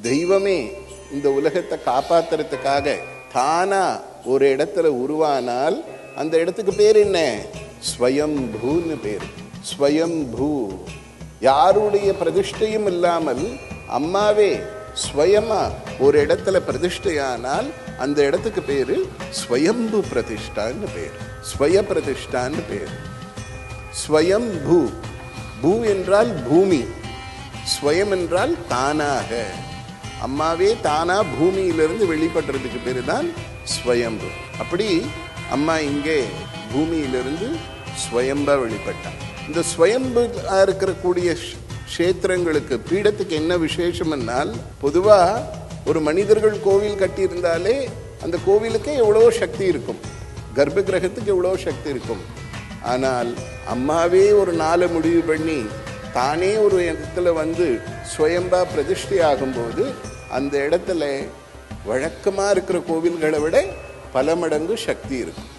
தெய்வமே இந்த உலகத்தை காப்பாத்துறதுக்காக தானா ஒரு இடத்துல உருவானால் அந்த இடத்துக்கு பேர் என்ன? ஸ்வயம்பூன்னு பேர். ஸ்வயம்பூ. யாருடைய பிரதிஷ்டையும் இல்லாமல் அம்மாவே ஸ்வயமா ஒரு இடத்துல பிரதிஷ்டையானால் அந்த இடத்துக்கு பேரு ஸ்வயம்பு பிரதிஷ்டான்னு பேர். ஸ்வய பிரதிஷ்டான்னு பேர். ஸ்வயம்பூ. பூ என்றால் பூமி, ஸ்வயம் என்றால் தானாக. அம்மாவே தானா பூமியிலிருந்து வெளிப்படுறதுக்கு பேரு தான் ஸ்வயம்பு. அப்படி அம்மா இங்கே பூமியிலிருந்து ஸ்வயம்பா வெளிப்பட்டான். இந்த ஸ்வயம்பு இருக்கக்கூடிய கஷேத்திரங்களுக்கு பீடத்துக்கு என்ன விசேஷம்னால், பொதுவா ஒரு மனிதர்கள் கோவில் கட்டியிருந்தாலே அந்த கோவிலுக்கு எவ்வளவோ சக்தி இருக்கும், கர்ப்ப கிரகத்துக்கு எவ்வளவோ சக்தி இருக்கும். ஆனால் அம்மாவே ஒரு நாளை முடிவு பண்ணி தானே ஒரு இடத்துல வந்து ஸ்வயம்பா பிரதிஷ்டை ஆகும்போது அந்த இடத்துல வழக்கமா இருக்கிற கோவில்களை விட பல மடங்கு சக்தி இருக்கும்.